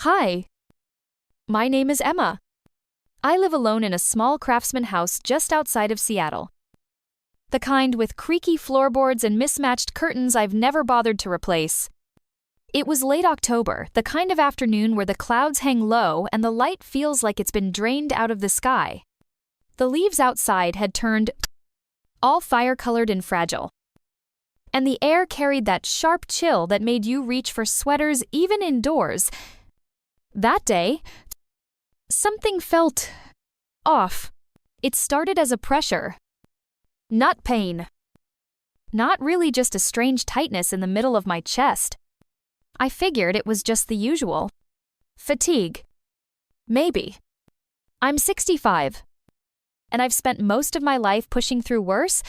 Hi, my name is Emma. I live alone in a small craftsman house just outside of Seattle. The kind with creaky floorboards and mismatched curtains I've never bothered to replace. It was late October, the kind of afternoon where the clouds hang low and the light feels like it's been drained out of the sky. The leaves outside had turned all fire-colored and fragile. And the air carried that sharp chill that made you reach for sweaters even indoors. That day, something felt off. It started as a pressure, not pain. Not really, just a strange tightness in the middle of my chest. I figured it was just the usual. Fatigue. Maybe. I'm 65. And I've spent most of my life pushing through worse.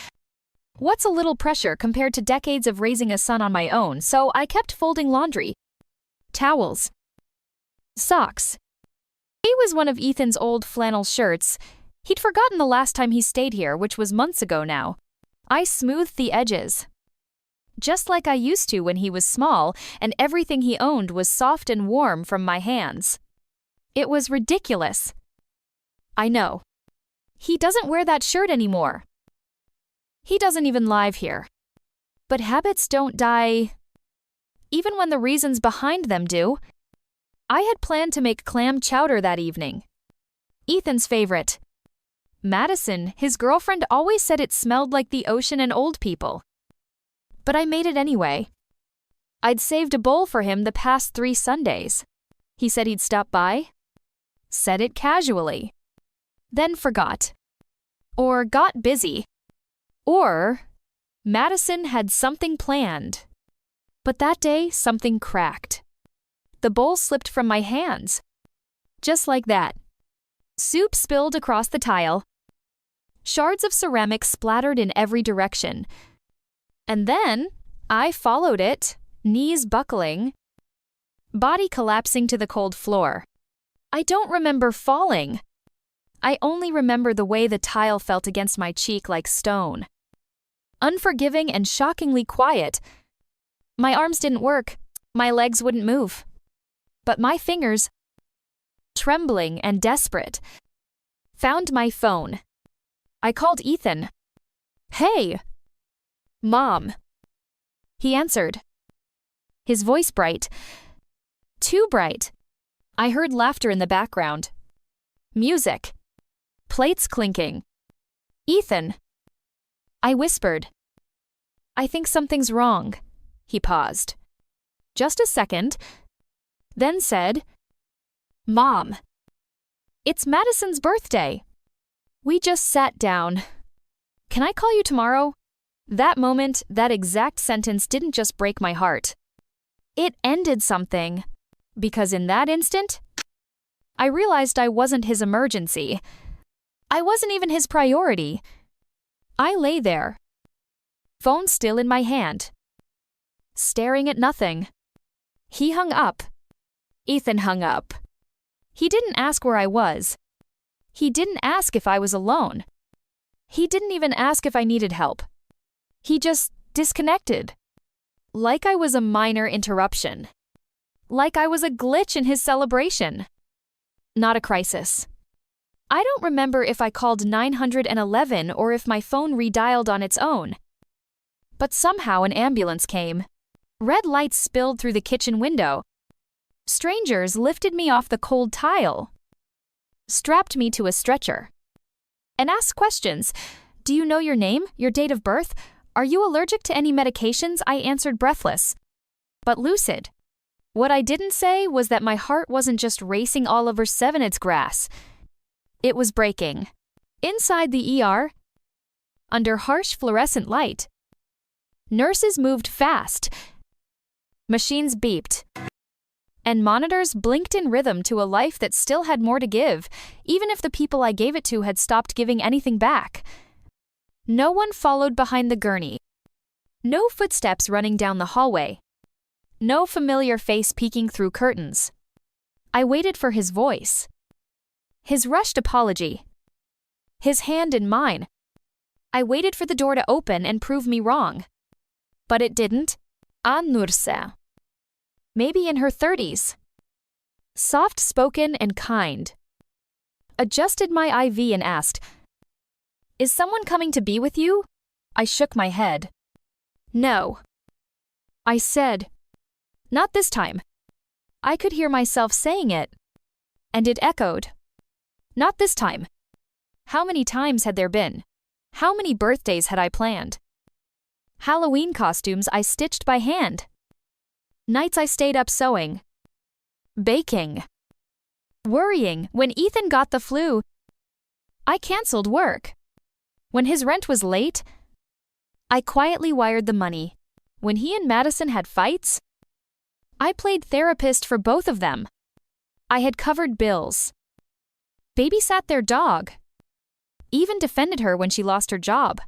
What's a little pressure compared to decades of raising a son on my own? So I kept folding laundry. Towels. Socks. He was one of Ethan's old flannel shirts. He'd forgotten the last time he stayed here, which was months ago now. I smoothed the edges, just like I used to when he was small and everything he owned was soft and warm from my hands. It was ridiculous. I know. He doesn't wear that shirt anymore. He doesn't even live here. But habits don't die, even when the reasons behind them do. I had planned to make clam chowder that evening. Ethan's favorite. Madison, his girlfriend, always said it smelled like the ocean and old people. But I made it anyway. I'd saved a bowl for him the past 3 Sundays. He said he'd stop by. Said it casually. Then forgot. Or got busy. Or Madison had something planned. But that day, something cracked. The bowl slipped from my hands. Just like that. Soup spilled across the tile. Shards of ceramic splattered in every direction. And then, I followed it, knees buckling, body collapsing to the cold floor. I don't remember falling. I only remember the way the tile felt against my cheek like stone. Unforgiving and shockingly quiet. My arms didn't work. My legs wouldn't move. But my fingers, trembling and desperate, found my phone. I called Ethan. Hey! Mom. He answered. His voice bright. Too bright. I heard laughter in the background. Music. Plates clinking. Ethan. I whispered. I think something's wrong. He paused. Just a second. Then said, Mom. It's Madison's birthday. We just sat down. Can I call you tomorrow? That moment, that exact sentence didn't just break my heart. It ended something. Because in that instant, I realized I wasn't his emergency. I wasn't even his priority. I lay there, phone still in my hand, staring at nothing. He hung up. Ethan hung up. He didn't ask where I was. He didn't ask if I was alone. He didn't even ask if I needed help. He just disconnected. Like I was a minor interruption. Like I was a glitch in his celebration. Not a crisis. I don't remember if I called 911 or if my phone redialed on its own. But somehow an ambulance came. Red lights spilled through the kitchen window. Strangers lifted me off the cold tile, strapped me to a stretcher, and asked questions. Do you know your name, your date of birth? Are you allergic to any medications? I answered breathless, but lucid. What I didn't say was that my heart wasn't just racing all over Sevenit's grass. It was breaking. Inside the ER, under harsh fluorescent light, nurses moved fast. Machines beeped. And monitors blinked in rhythm to a life that still had more to give, even if the people I gave it to had stopped giving anything back. No one followed behind the gurney. No footsteps running down the hallway. No familiar face peeking through curtains. I waited for his voice. His rushed apology. His hand in mine. I waited for the door to open and prove me wrong. But it didn't. Nurse. Maybe in her 30s. soft-spoken and kind. Adjusted my IV and asked, "Is someone coming to be with you?" I shook my head. "No." I said, "Not this time." I could hear myself saying it, and it echoed. "Not this time." How many times had there been? How many birthdays had I planned? Halloween costumes I stitched by hand. Nights I stayed up sewing. Baking. Worrying when Ethan got the flu. I canceled work. When his rent was late, I quietly wired the money. When he and Madison had fights, I played therapist for both of them. I had covered bills. Babysat their dog. Even defended her when she lost her job.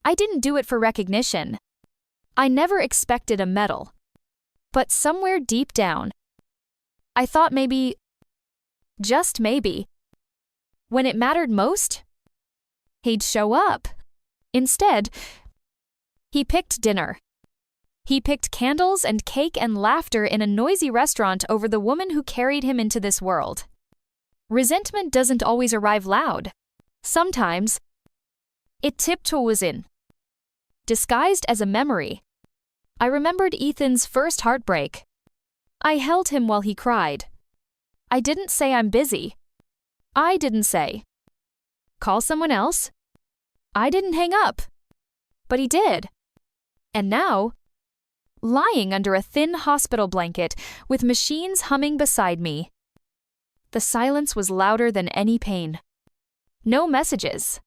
I didn't do it for recognition. I never expected a medal. But somewhere deep down, I thought maybe, just maybe, when it mattered most, he'd show up. Instead, he picked dinner. He picked candles and cake and laughter in a noisy restaurant over the woman who carried him into this world. Resentment doesn't always arrive loud. Sometimes, it tiptoes in. Disguised as a memory. I remembered Ethan's first heartbreak. I held him while he cried. I didn't say I'm busy. I didn't say, call someone else. I didn't hang up. But he did. And now, lying under a thin hospital blanket with machines humming beside me, the silence was louder than any pain. No messages.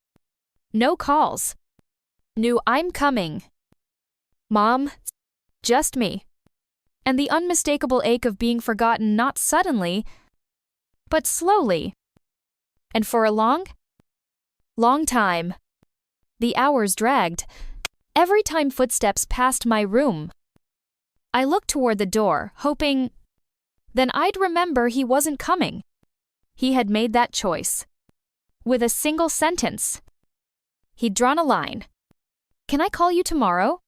No calls. Knew I'm coming. Mom, just me. And the unmistakable ache of being forgotten not suddenly, but slowly. And for a long time. The hours dragged. Every time footsteps passed my room, I looked toward the door, hoping then I'd remember he wasn't coming. He had made that choice. With a single sentence. He'd drawn a line. "Can I call you tomorrow?"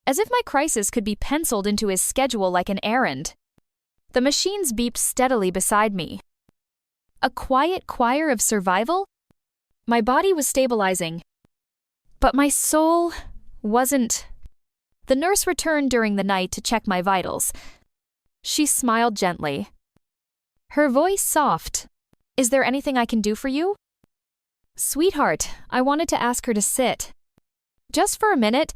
As if my crisis could be penciled into his schedule like an errand. The machines beeped steadily beside me. A quiet choir of survival? My body was stabilizing. But my soul wasn't. The nurse returned during the night to check my vitals. She smiled gently. Her voice soft. "Is there anything I can do for you?" "Sweetheart," I wanted to ask her to sit. Just for a minute.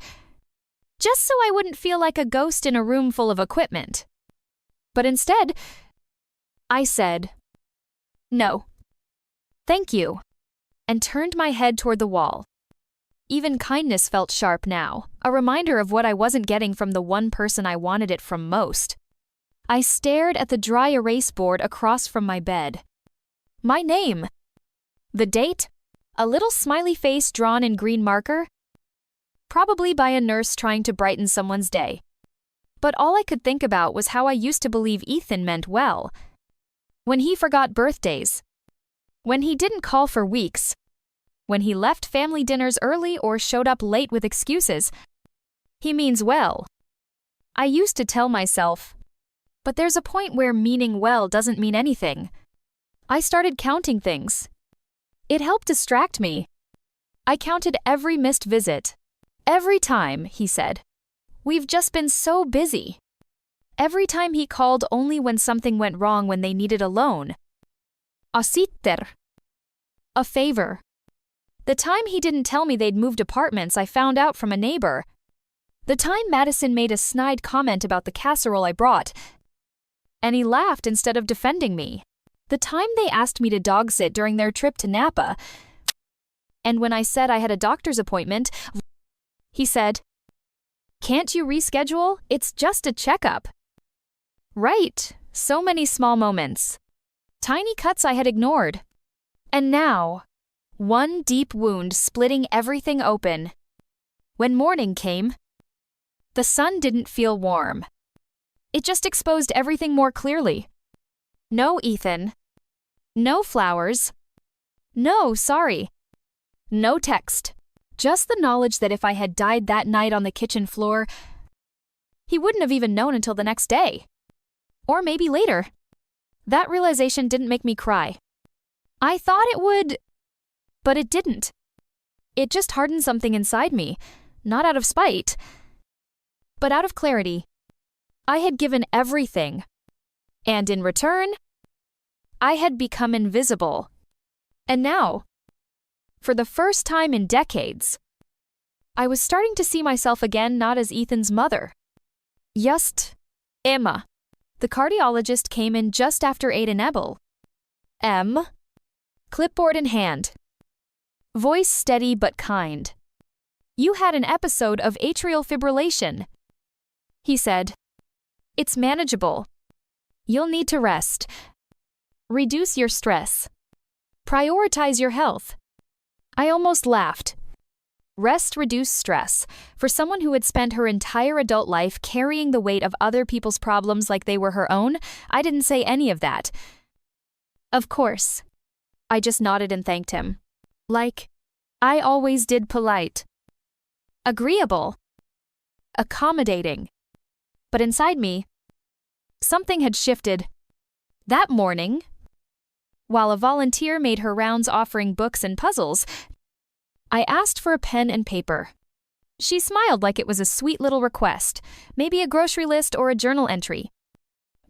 Just so I wouldn't feel like a ghost in a room full of equipment. But instead, I said, "No. Thank you," and turned my head toward the wall. Even kindness felt sharp now, a reminder of what I wasn't getting from the one person I wanted it from most. I stared at the dry erase board across from my bed. My name. The date. A little smiley face drawn in green marker. Probably by a nurse trying to brighten someone's day. But all I could think about was how I used to believe Ethan meant well. When he forgot birthdays. When he didn't call for weeks. When he left family dinners early or showed up late with excuses. He means well. I used to tell myself, but there's a point where meaning well doesn't mean anything. I started counting things. It helped distract me. I counted every missed visit. Every time, he said, "We've just been so busy." Every time he called only when something went wrong when they needed a loan. Asitter. A favor. The time he didn't tell me they'd moved apartments I found out from a neighbor. The time Madison made a snide comment about the casserole I brought, and he laughed instead of defending me. The time they asked me to dog sit during their trip to Napa, and when I said I had a doctor's appointment, he said, "Can't you reschedule? It's just a checkup." Right, so many small moments. Tiny cuts I had ignored. And now, one deep wound splitting everything open. When morning came, the sun didn't feel warm. It just exposed everything more clearly. No Ethan. No flowers. No sorry. No text. Just the knowledge that if I had died that night on the kitchen floor, he wouldn't have even known until the next day. Or maybe later. That realization didn't make me cry. I thought it would, but it didn't. It just hardened something inside me, not out of spite, but out of clarity. I had given everything, and in return, I had become invisible. And now, for the first time in decades, I was starting to see myself again not as Ethan's mother. Just Emma. The cardiologist came in just after TTDB. Clipboard in hand. Voice steady but kind. You had an episode of atrial fibrillation. He said. It's manageable. You'll need to rest. Reduce your stress. Prioritize your health. I almost laughed. Rest, reduce stress. For someone who had spent her entire adult life carrying the weight of other people's problems like they were her own, I didn't say any of that. Of course. I just nodded and thanked him. Like I always did, polite. Agreeable. Accommodating. But inside me, something had shifted. That morning, while a volunteer made her rounds offering books and puzzles, I asked for a pen and paper. She smiled like it was a sweet little request, maybe a grocery list or a journal entry.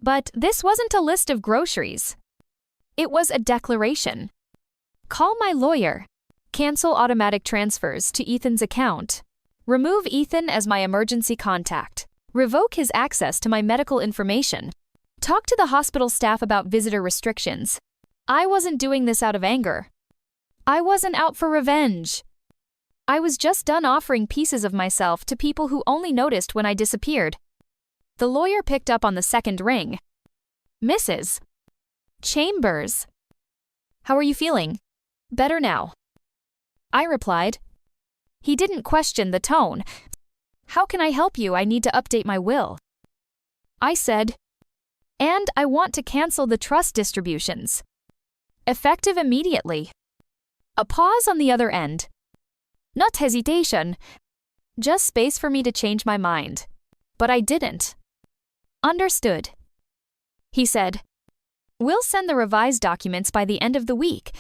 But this wasn't a list of groceries. It was a declaration. Call my lawyer. Cancel automatic transfers to Ethan's account. Remove Ethan as my emergency contact. Revoke his access to my medical information. Talk to the hospital staff about visitor restrictions. I wasn't doing this out of anger. I wasn't out for revenge. I was just done offering pieces of myself to people who only noticed when I disappeared. The lawyer picked up on the second ring. Mrs. Chambers. How are you feeling? Better now. I replied. He didn't question the tone. How can I help you? I need to update my will. I said, and I want to cancel the trust distributions. Effective immediately. A pause on the other end. Not hesitation. Just space for me to change my mind. But I didn't. Understood. He said, we'll send the revised documents by the end of the week.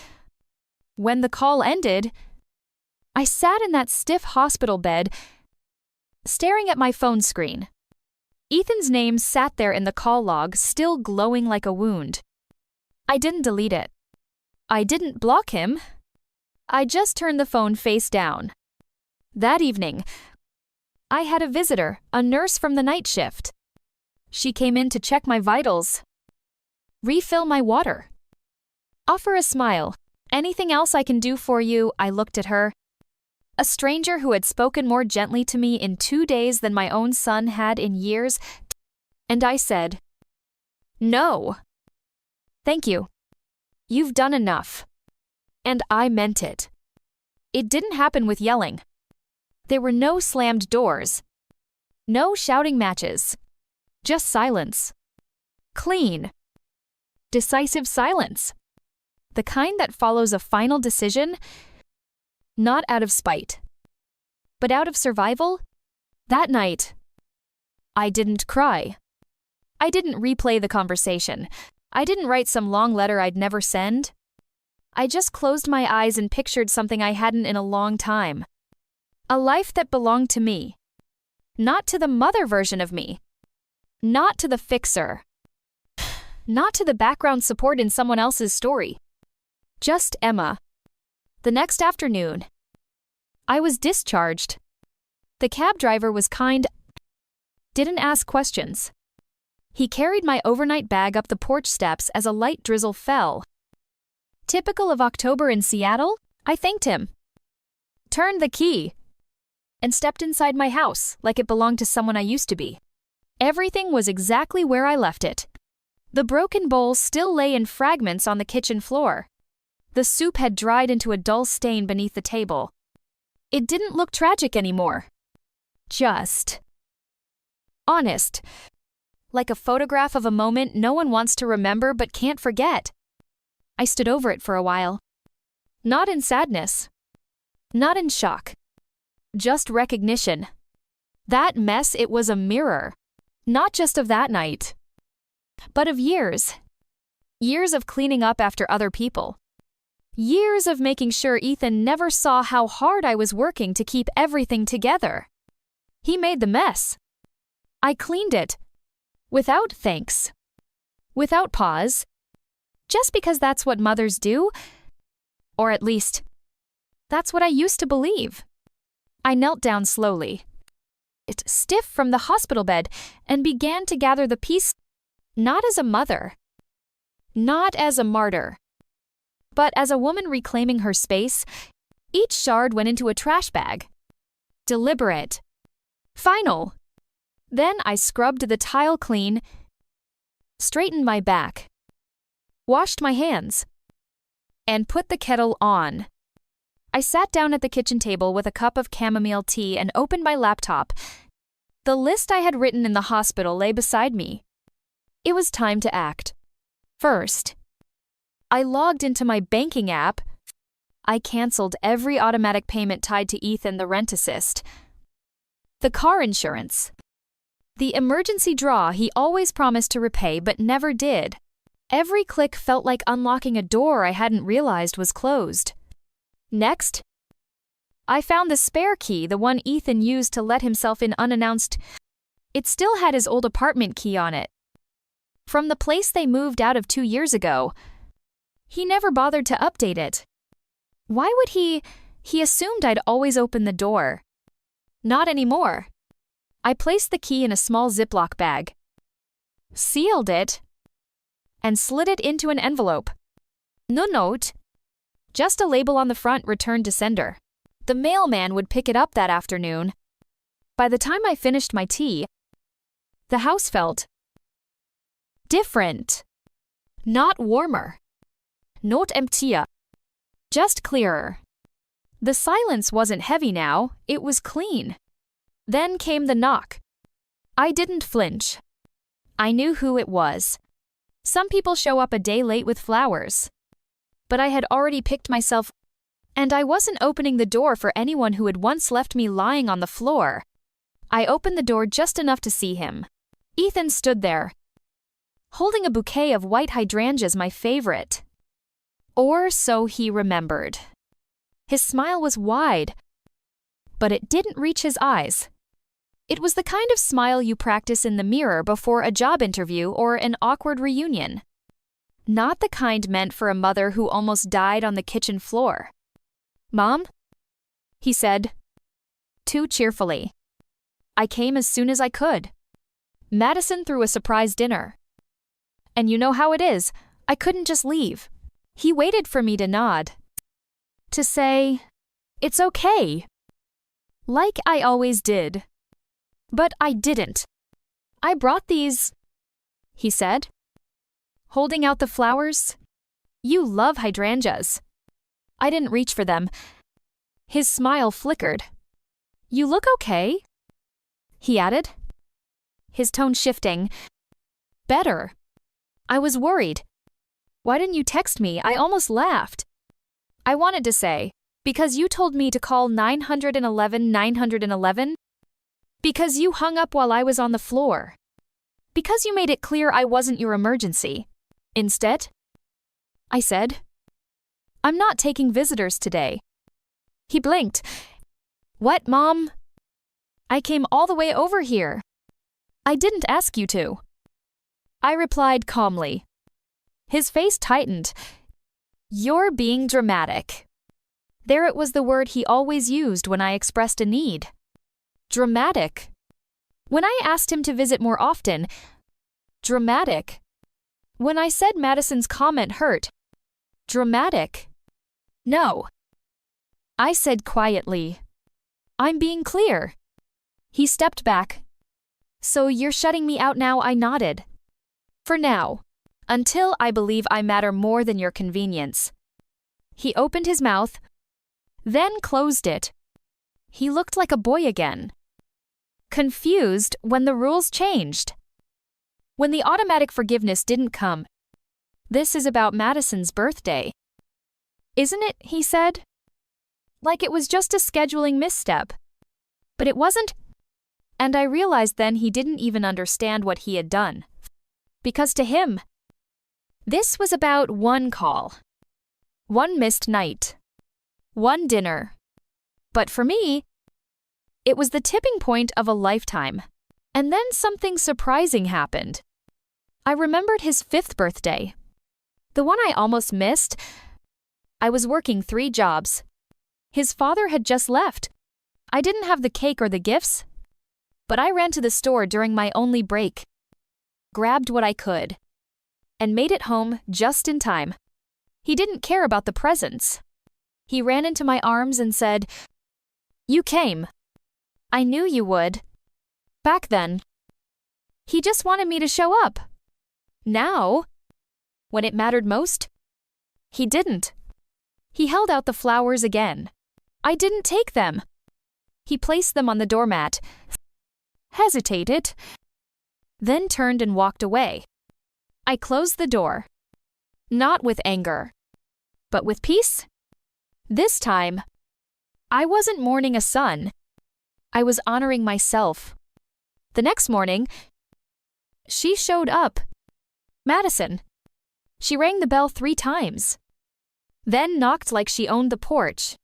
When the call ended, I sat in that stiff hospital bed, staring at my phone screen. Ethan's name sat there in the call log, still glowing like a wound. I didn't delete it. I didn't block him. I just turned the phone face down. That evening, I had a visitor, a nurse from the night shift. She came in to check my vitals, refill my water, offer a smile. Anything else I can do for you? I looked at her. A stranger who had spoken more gently to me in 2 days than my own son had in years, and I said, no. Thank you. You've done enough. And I meant it. It didn't happen with yelling. There were no slammed doors. No shouting matches. Just silence. Clean. Decisive silence. The kind that follows a final decision, not out of spite, but out of survival. That night, I didn't cry. I didn't replay the conversation. I didn't write some long letter I'd never send. I just closed my eyes and pictured something I hadn't in a long time. A life that belonged to me. Not to the mother version of me. Not to the fixer. Not to the background support in someone else's story. Just Emma. The next afternoon, I was discharged. The cab driver was kind, didn't ask questions. He carried my overnight bag up the porch steps as a light drizzle fell. Typical of October in Seattle, I thanked him, turned the key, and stepped inside my house like it belonged to someone I used to be. Everything was exactly where I left it. The broken bowl still lay in fragments on the kitchen floor. The soup had dried into a dull stain beneath the table. It didn't look tragic anymore. Just honest. Like a photograph of a moment no one wants to remember but can't forget. I stood over it for a while. Not in sadness. Not in shock. Just recognition. That mess, it was a mirror. Not just of that night, but of years. Years of cleaning up after other people. Years of making sure Ethan never saw how hard I was working to keep everything together. He made the mess. I cleaned it. Without thanks. Without pause. Just because that's what mothers do. Or at least, that's what I used to believe. I knelt down slowly, stiff from the hospital bed, and began to gather the pieces, not as a mother, not as a martyr, but as a woman reclaiming her space. Each shard went into a trash bag. Deliberate. Final. Then I scrubbed the tile clean, straightened my back, washed my hands, and put the kettle on. I sat down at the kitchen table with a cup of chamomile tea and opened my laptop. The list I had written in the hospital lay beside me. It was time to act. First, I logged into my banking app. I canceled every automatic payment tied to Ethan, the rent assist, the car insurance, the emergency draw he always promised to repay but never did. Every click felt like unlocking a door I hadn't realized was closed. Next, I found the spare key, the one Ethan used to let himself in unannounced. It still had his old apartment key on it. From the place they moved out of 2 years ago. He never bothered to update it. Why would he? He assumed I'd always open the door. Not anymore. I placed the key in a small Ziploc bag, sealed it, and slid it into an envelope. No note. Just a label on the front returned to sender. The mailman would pick it up that afternoon. By the time I finished my tea, the house felt different. Not warmer. Not emptier. Just clearer. The silence wasn't heavy now, it was clean. Then came the knock. I didn't flinch. I knew who it was. Some people show up a day late with flowers. But I had already picked myself, and I wasn't opening the door for anyone who had once left me lying on the floor. I opened the door just enough to see him. Ethan stood there, holding a bouquet of white hydrangeas, my favorite. Or so he remembered. His smile was wide, but it didn't reach his eyes. It was the kind of smile you practice in the mirror before a job interview or an awkward reunion. Not the kind meant for a mother who almost died on the kitchen floor. "Mom?" he said, too cheerfully. I came as soon as I could. Madison threw a surprise dinner. And you know how it is, I couldn't just leave. He waited for me to nod. To say, "It's okay." Like I always did. But I didn't. "I brought these," he said, holding out the flowers. "You love hydrangeas." I didn't reach for them. His smile flickered. "You look okay," he added, his tone shifting. "Better." I was worried. "Why didn't you text me?" I almost laughed. I wanted to say, "Because you told me to call 911. Because you hung up while I was on the floor. Because you made it clear I wasn't your emergency. Instead, I said, "I'm not taking visitors today." He blinked. "What, Mom?" "I came all the way over here." "I didn't ask you to." I replied calmly. His face tightened. "You're being dramatic." There it was, the word he always used when I expressed a need. Dramatic. When I asked him to visit more often. Dramatic. When I said Madison's comment hurt. Dramatic. "No," I said quietly. "I'm being clear." He stepped back. "So you're shutting me out now?" I nodded. "For now. Until I believe I matter more than your convenience." He opened his mouth, then closed it. He looked like a boy again. Confused when the rules changed. When the automatic forgiveness didn't come. "This is about Madison's birthday." "Isn't it?" he said. Like it was just a scheduling misstep. But it wasn't. And I realized then he didn't even understand what he had done. Because to him, This was about one call, one missed night, one dinner. But for me, it was the tipping point of a lifetime. And then something surprising happened. I remembered his 5th birthday, the one I almost missed. I was working 3 jobs. His father had just left. I didn't have the cake or the gifts, but I ran to the store during my only break, grabbed what I could, and made it home just in time. He didn't care about the presents. He ran into my arms and said, "You came. I knew you would." Back then, he just wanted me to show up. Now, when it mattered most, he didn't. He held out the flowers again. I didn't take them. He placed them on the doormat, hesitated, then turned and walked away. I closed the door, not with anger, but with peace. This time, I wasn't mourning a son. I was honoring myself. The next morning, she showed up. Madison. She rang the bell 3 times, then knocked like she owned the porch.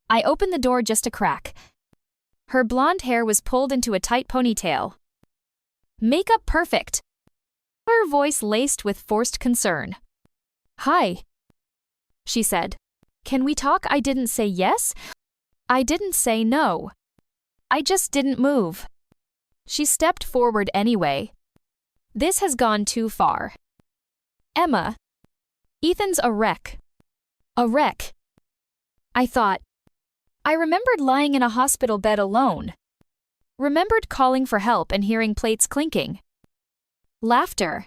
I opened the door just a crack. Her blonde hair was pulled into a tight ponytail. Makeup perfect. Her voice laced with forced concern. "Hi," she said. "Can we talk?" I didn't say yes. I didn't say no. I just didn't move. She stepped forward anyway. "This has gone too far. Emma, Ethan's a wreck." A wreck. I thought. I remembered lying in a hospital bed alone. Remembered calling for help and hearing plates clinking. Laughter.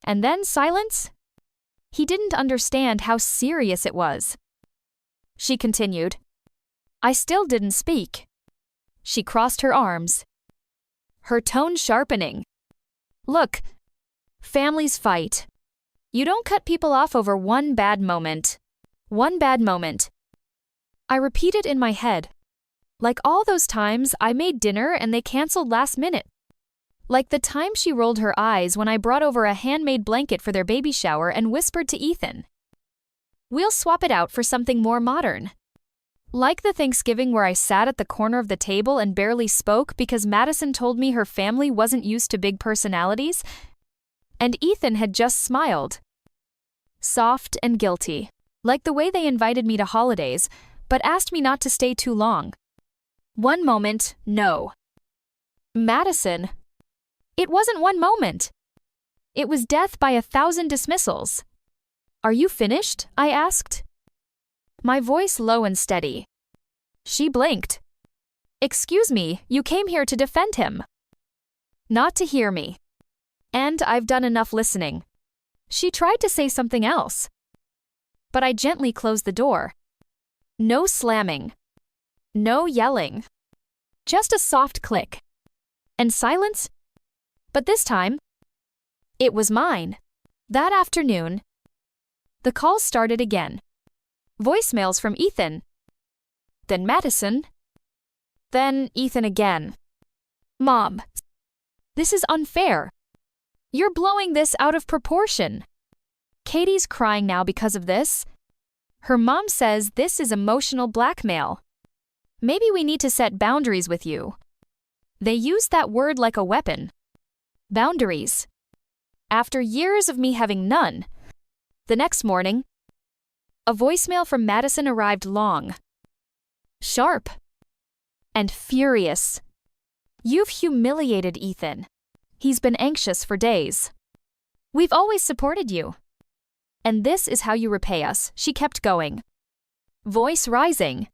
And then silence. He didn't understand how serious it was. She continued. I still didn't speak. She crossed her arms, her tone sharpening. "Look, families fight. You don't cut people off over one bad moment. One bad moment." I repeated in my head. Like all those times I made dinner and they canceled last minute. Like the time she rolled her eyes when I brought over a handmade blanket for their baby shower and whispered to Ethan, "We'll swap it out for something more modern." Like the Thanksgiving where I sat at the corner of the table and barely spoke because Madison told me her family wasn't used to big personalities, and Ethan had just smiled. Soft and guilty. Like the way they invited me to holidays, but asked me not to stay too long. One moment, no. Madison. It wasn't one moment. It was death by 1,000 dismissals. "Are you finished?" I asked. My voice low and steady. She blinked. "Excuse me, you came here to defend him." Not to hear me. And I've done enough listening. She tried to say something else, but I gently closed the door. No slamming. No yelling. Just a soft click. And silence. But this time, it was mine. That afternoon, the calls started again. Voicemails from Ethan. Then Madison. Then Ethan again. "Mom, this is unfair. You're blowing this out of proportion. Katie's crying now because of this. Her mom says this is emotional blackmail. Maybe we need to set boundaries with you." They used that word like a weapon. Boundaries. After years of me having none. The next morning, a voicemail from Madison arrived long, sharp, and furious. "You've humiliated Ethan. He's been anxious for days. We've always supported you. And this is how you repay us." She kept going. Voice rising.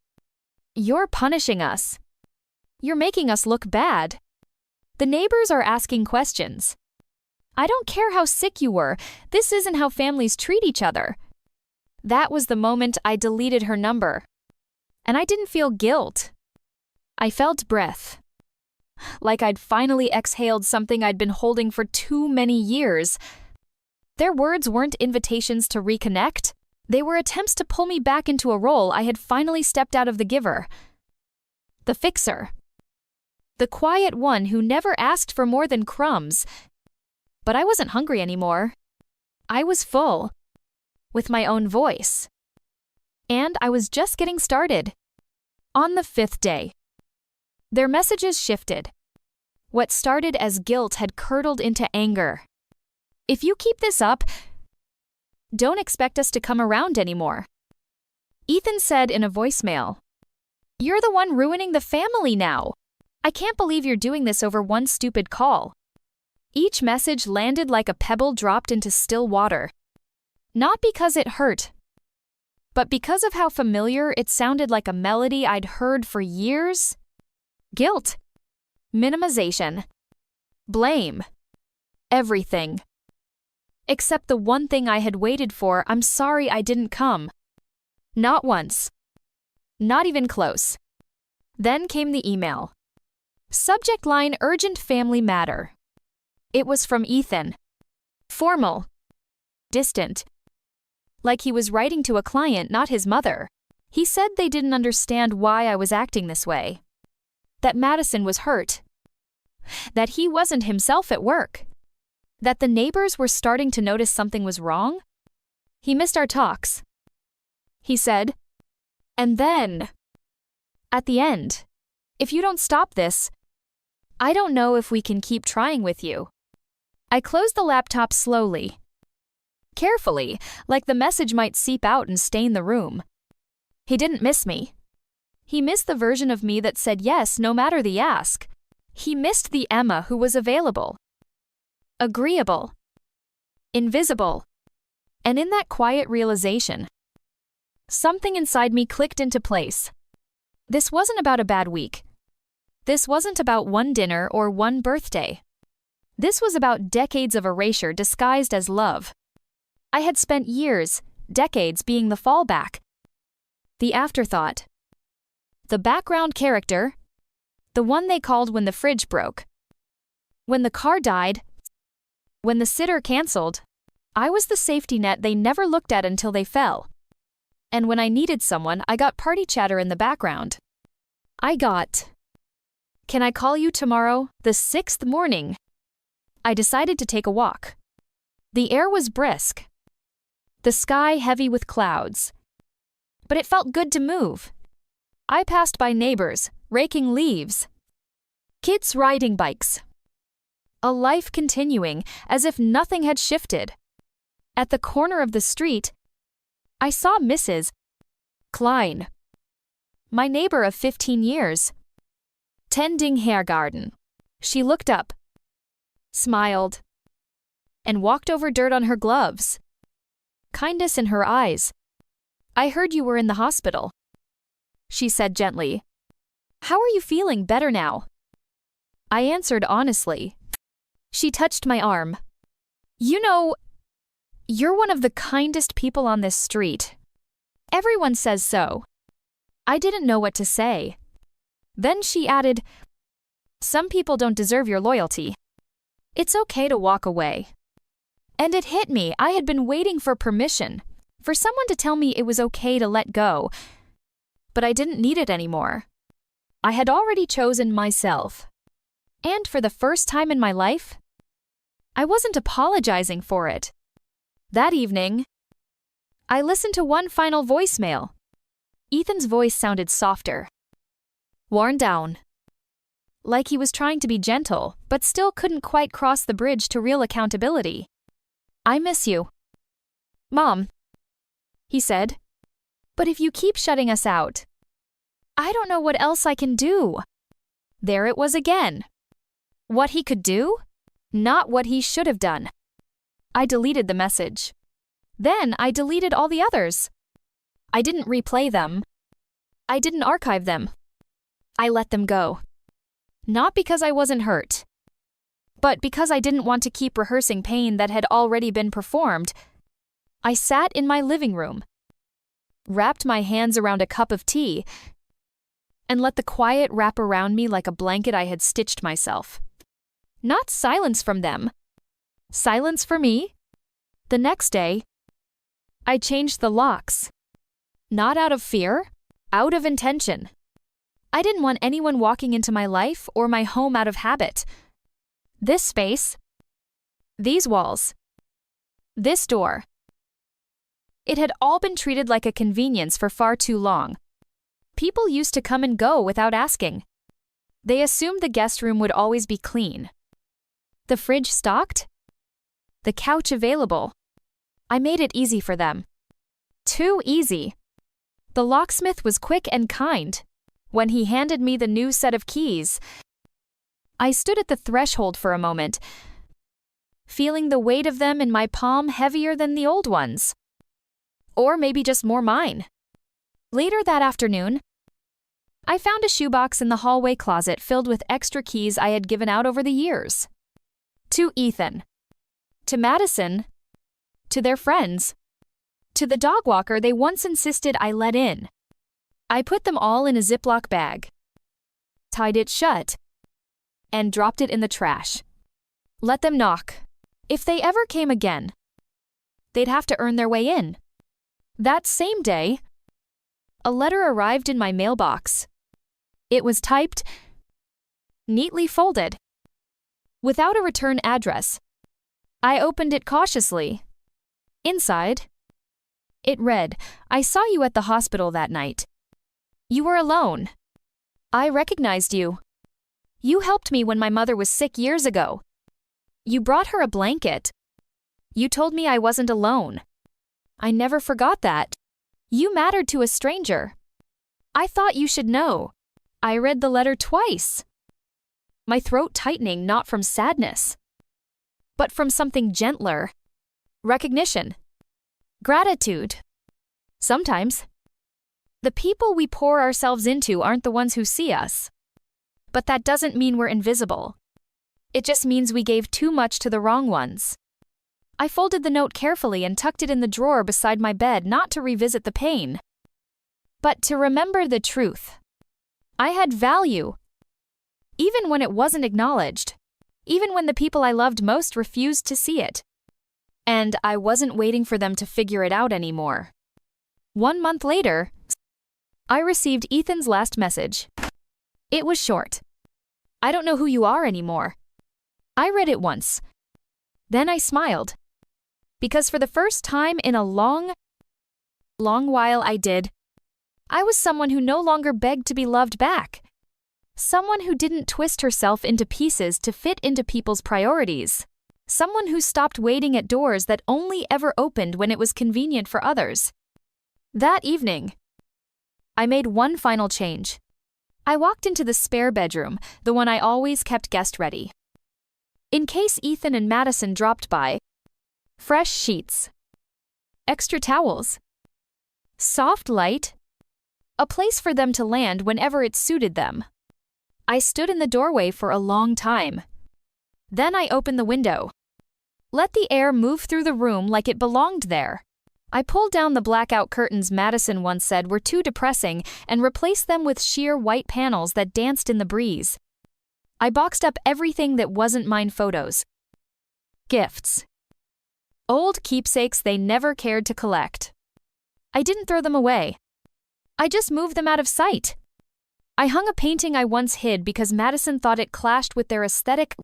"You're punishing us. You're making us look bad. The neighbors are asking questions. I don't care how sick you were. This isn't how families treat each other." That was the moment I deleted her number. And I didn't feel guilt. I felt breath. Like I'd finally exhaled something I'd been holding for too many years. Their words weren't invitations to reconnect. They were attempts to pull me back into a role I had finally stepped out of the giver. The fixer. The quiet one who never asked for more than crumbs. But I wasn't hungry anymore. I was full, with my own voice. And I was just getting started. On the 5th day, their messages shifted. What started as guilt had curdled into anger. If you keep this up, don't expect us to come around anymore. Ethan said in a voicemail, "You're the one ruining the family now. I can't believe you're doing this over one stupid call." Each message landed like a pebble dropped into still water. Not because it hurt, but because of how familiar it sounded, like a melody I'd heard for years. Guilt, minimization, blame, everything. Except the one thing I had waited for: "I'm sorry I didn't come." Not once. Not even close. Then came the email. Subject line: urgent family matter. It was from Ethan. Formal. Distant. Like he was writing to a client, not his mother. He said they didn't understand why I was acting this way. That Madison was hurt. That he wasn't himself at work. That the neighbors were starting to notice something was wrong. He missed our talks. He said, "And then, at the end, if you don't stop this, I don't know if we can keep trying with you." I closed the laptop slowly, carefully, like the message might seep out and stain the room. He didn't miss me. He missed the version of me that said yes no matter the ask. He missed the Emma who was available, agreeable, invisible. And in that quiet realization, something inside me clicked into place. This wasn't about a bad week. This wasn't about one dinner or one birthday. This was about decades of erasure disguised as love. I had spent years, decades being the fallback, the afterthought, the background character, the one they called when the fridge broke, when the car died, when the sitter canceled. I was the safety net they never looked at until they fell. And when I needed someone, I got party chatter in the background. I got, "Can I call you tomorrow?" the 6th morning. I decided to take a walk. The air was brisk, the sky heavy with clouds. But it felt good to move. I passed by neighbors, raking leaves, kids riding bikes. A life continuing, as if nothing had shifted. At the corner of the street, I saw Mrs. Klein, my neighbor of 15 years, tending hair garden. She looked up, smiled, and walked over dirt on her gloves. Kindness in her eyes. "I heard you were in the hospital," she said gently. "How are you feeling? Better now?" I answered honestly. She touched my arm. "You know, you're one of the kindest people on this street. Everyone says so." I didn't know what to say. Then she added, "Some people don't deserve your loyalty. It's okay to walk away." And it hit me. I had been waiting for permission, for someone to tell me it was okay to let go. But I didn't need it anymore. I had already chosen myself. And for the first time in my life, I wasn't apologizing for it. That evening, I listened to one final voicemail. Ethan's voice sounded softer, worn down, like he was trying to be gentle, but still couldn't quite cross the bridge to real accountability. "I miss you, Mom," he said. "But if you keep shutting us out, I don't know what else I can do." There it was again. What he could do, not what he should have done. I deleted the message. Then I deleted all the others. I didn't replay them. I didn't archive them. I let them go. Not because I wasn't hurt, but because I didn't want to keep rehearsing pain that had already been performed. I sat in my living room, wrapped my hands around a cup of tea, and let the quiet wrap around me like a blanket I had stitched myself. Not silence from them. Silence for me. The next day, I changed the locks. Not out of fear, out of intention. I didn't want anyone walking into my life or my home out of habit. This space, these walls, This door. It had all been treated like a convenience for far too long. People used to come and go without asking. They assumed the guest room would always be clean. The fridge stocked? The couch available. I made it easy for them. Too easy. The locksmith was quick and kind. When he handed me the new set of keys, I stood at the threshold for a moment, feeling the weight of them in my palm heavier than the old ones. Or maybe just more mine. Later that afternoon, I found a shoebox in the hallway closet filled with extra keys I had given out over the years. To Ethan. To Madison. To their friends. To the dog walker they once insisted I let in. I put them all in a Ziploc bag, tied it shut, and dropped it in the trash. Let them knock. If they ever came again, they'd have to earn their way in. That same day, a letter arrived in my mailbox. It was typed, neatly folded, without a return address. I opened it cautiously. Inside, it read, "I saw you at the hospital that night. You were alone. I recognized you. You helped me when my mother was sick years ago. You brought her a blanket. You told me I wasn't alone. I never forgot that. You mattered to a stranger. I thought you should know." I read the letter twice, my throat tightening not from sadness, but from something gentler. Recognition. Gratitude. Sometimes, the people we pour ourselves into aren't the ones who see us. But that doesn't mean we're invisible. It just means we gave too much to the wrong ones. I folded the note carefully and tucked it in the drawer beside my bed, not to revisit the pain, but to remember the truth. I had value, even when it wasn't acknowledged, even when the people I loved most refused to see it. And I wasn't waiting for them to figure it out anymore. 1 month later, I received Ethan's last message. It was short. "I don't know who you are anymore." I read it once. Then I smiled. Because for the first time in a long while I did. I was someone who no longer begged to be loved back. Someone who didn't twist herself into pieces to fit into people's priorities. Someone who stopped waiting at doors that only ever opened when it was convenient for others. That evening, I made one final change. I walked into the spare bedroom, the one I always kept guest ready. In case Ethan and Madison dropped by, fresh sheets, extra towels, soft light, a place for them to land whenever it suited them. I stood in the doorway for a long time. Then I opened the window. Let the air move through the room like it belonged there. I pulled down the blackout curtains Madison once said were too depressing and replaced them with sheer white panels that danced in the breeze. I boxed up everything that wasn't mine: photos, gifts, old keepsakes they never cared to collect. I didn't throw them away. I just moved them out of sight. I hung a painting I once hid because Madison thought it clashed with their aesthetic.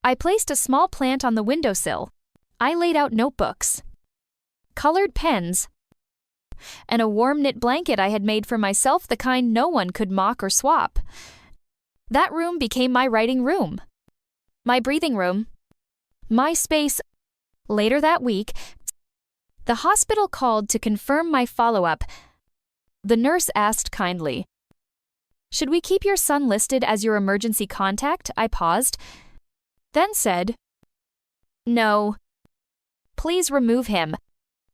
I placed a small plant on the windowsill. I laid out notebooks, colored pens, and a warm knit blanket I had made for myself, the kind no one could mock or swap. That room became my writing room, my breathing room, my space. Later that week, the hospital called to confirm my follow-up. The nurse asked kindly, "Should we keep your son listed as your emergency contact?" I paused, then said, "No. Please remove him."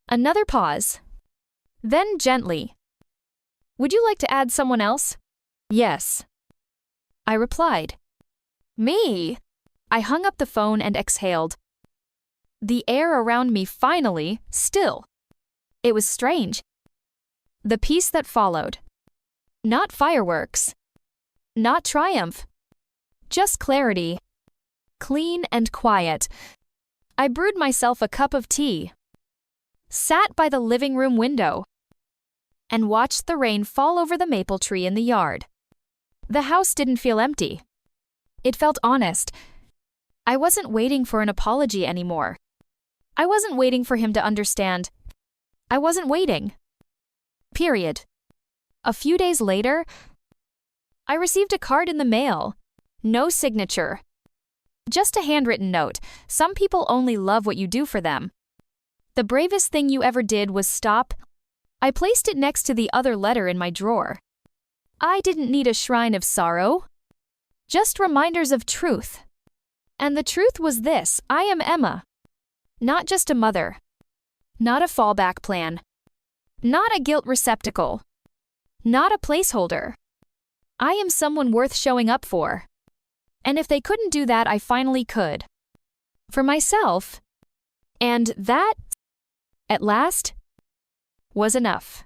Another pause. Then gently, "Would you like to add someone else?" "Yes," I replied. "Me?" I hung up the phone and exhaled. The air around me finally still. It was strange. The peace that followed. Not fireworks. Not triumph. Just clarity. Clean and quiet. I brewed myself a cup of tea, sat by the living room window, and watched the rain fall over the maple tree in the yard. The house didn't feel empty. It felt honest. I wasn't waiting for an apology anymore. I wasn't waiting for him to understand. I wasn't waiting. Period. A few days later, I received a card in the mail. No signature. Just a handwritten note. Some people only love what you do for them. The bravest thing you ever did was stop. I placed it next to the other letter in my drawer. I didn't need a shrine of sorrow. Just reminders of truth. And the truth was this: I am Emma. Not just a mother. Not a fallback plan. Not a guilt receptacle. Not a placeholder. I am someone worth showing up for. And if they couldn't do that, I finally could. For myself. And that, at last, was enough.